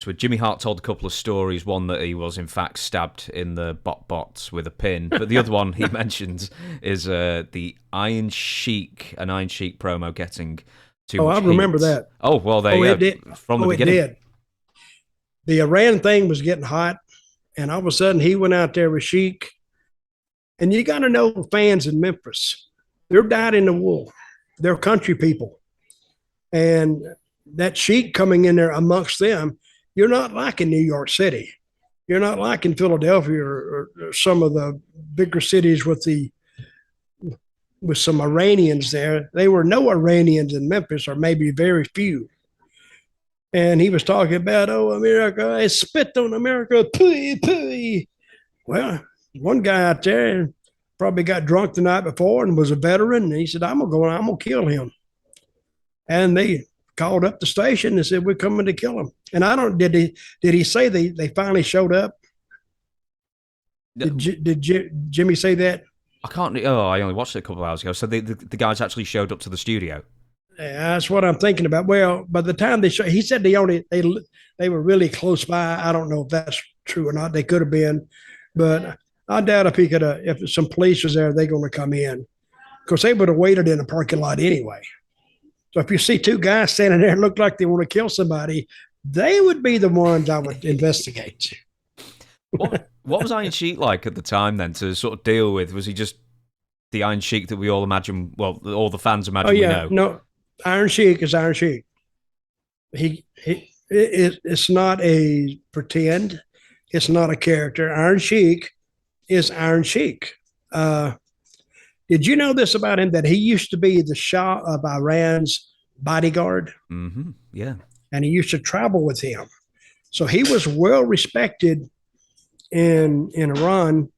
afterward. Jimmy Hart told a couple of stories. One that he was in fact stabbed in the bot with a pin, but the other one he mentions is the Iron Sheik, an Iron Sheik promo getting too much I remember heat. that. Oh well, there you go. From the beginning. It did. The Iran thing was getting hot, and all of a sudden he went out there with Sheik. And you got to know fans in Memphis. They're dyed in the wool. They're country people. And that Sheik coming in there amongst them, you're not like in New York City. You're not like in Philadelphia or some of the bigger cities with some Iranians there. There were no Iranians in Memphis, or maybe very few. And he was talking about, oh, America, I spit on America, pooey, pooey. Well, one guy out there probably got drunk the night before and was a veteran. And he said, I'm gonna kill him. And they called up the station and said, we're coming to kill him. And I don't, did he say they finally showed up? Did Jimmy say that? I can't. Oh, I only watched it a couple of hours ago. So the guys actually showed up to the studio. Yeah, that's what I'm thinking about. Well, by the time he said they were really close by. I don't know if that's true or not. They could have been, but I doubt if some police was there, they're going to come in, because they would have waited in the parking lot anyway. So if you see two guys standing there and look like they want to kill somebody, they would be the ones I would investigate. What was Iron Sheik like at the time then to sort of deal with? Was he just the Iron Sheik that we all imagine, well, all the fans imagine we know? No, Iron Sheik is Iron Sheik. It's not a pretend. It's not a character. Iron Sheik is Iron Sheik. Did you know this about him, that he used to be the Shah of Iran's bodyguard? Mm-hmm. Yeah. And he used to travel with him. So he was well respected in Iran,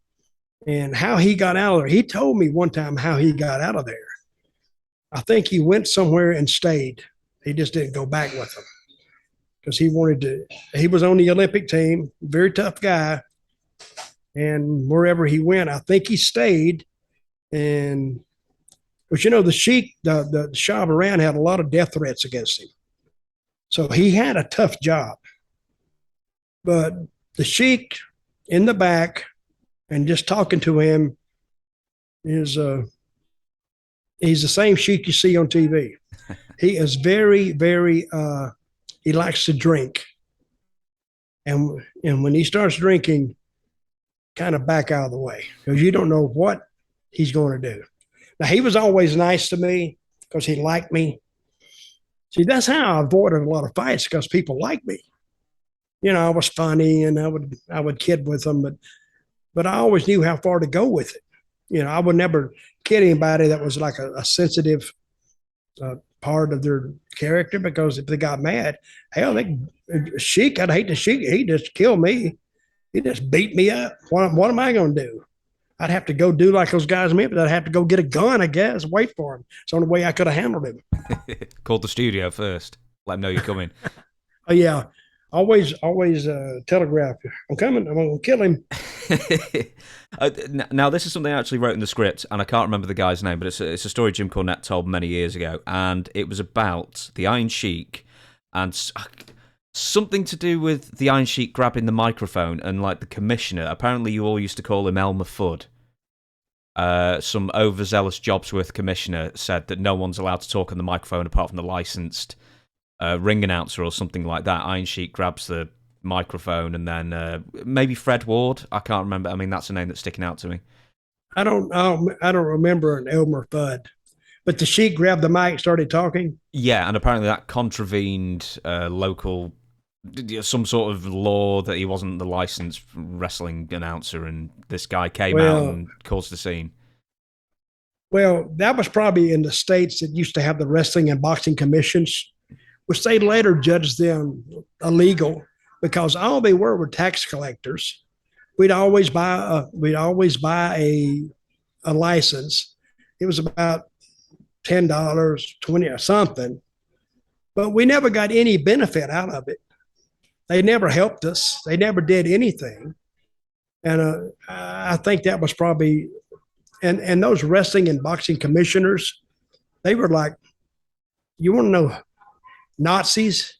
and how he got out of there. He told me one time how he got out of there. I think he went somewhere and stayed. He just didn't go back with them because he was on the Olympic team, very tough guy. And wherever he went, I think he stayed. And, but the Sheik, the Shah of Iran had a lot of death threats against him. So he had a tough job. But the Sheik in the back and just talking to him is, he's the same Sheik you see on TV. He is very, very, he likes to drink. And when he starts drinking, kind of back out of the way, because you don't know what he's going to do. Now, he was always nice to me because he liked me. See, that's how I avoided a lot of fights, because people liked me. I was funny and I would kid with them, but I always knew how far to go with it. I would never kid anybody that was like a sensitive part of their character, because if they got mad, hell, Sheik, I'd hate the Sheik. He just killed me. He just beat me up. What am I going to do? I'd have to go do like those guys in Memphis. I'd have to go get a gun, I guess, wait for him. It's the only way I could have handled him. Called the studio first. Let him know you're coming. Oh, yeah. Always telegraph. I'm coming. I'm going to kill him. Now, this is something I actually wrote in the script, and I can't remember the guy's name, but it's a story Jim Cornette told many years ago, and it was about the Iron Sheik and something to do with the Iron Sheik grabbing the microphone and like the commissioner. Apparently, you all used to call him Elmer Fudd. Some overzealous Jobsworth commissioner said that no one's allowed to talk on the microphone apart from the licensed ring announcer or something like that. Iron Sheik grabs the microphone, and then maybe Fred Ward. I can't remember. I mean, that's a name that's sticking out to me. I don't remember an Elmer Fudd, but the Sheik grabbed the mic, started talking. Yeah, and apparently that contravened local, some sort of law that he wasn't the licensed wrestling announcer, and this guy came out and caused the scene. Well, that was probably in the states that used to have the wrestling and boxing commissions, which they later judged them illegal because all they were tax collectors. We'd always buy a license. It was about $10, $20 or something, but we never got any benefit out of it. They never helped us. They never did anything. And I think that was probably, and those wrestling and boxing commissioners, they were like, you want to know Nazis?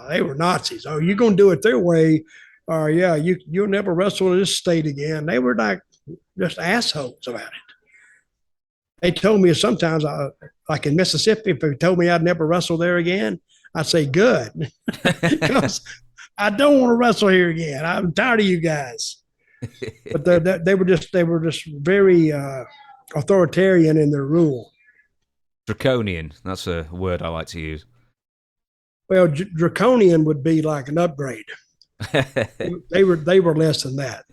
They were Nazis. Oh, you're gonna do it their way, or yeah, you'll never wrestle in this state again. They were like just assholes about it. They told me sometimes, like in Mississippi, if they told me I'd never wrestle there again, I'd say good, because I don't want to wrestle here again. I'm tired of you guys. But they were just very authoritarian in their rule. Draconian. That's a word I like to use. Well, draconian would be like an upgrade. They were less than that.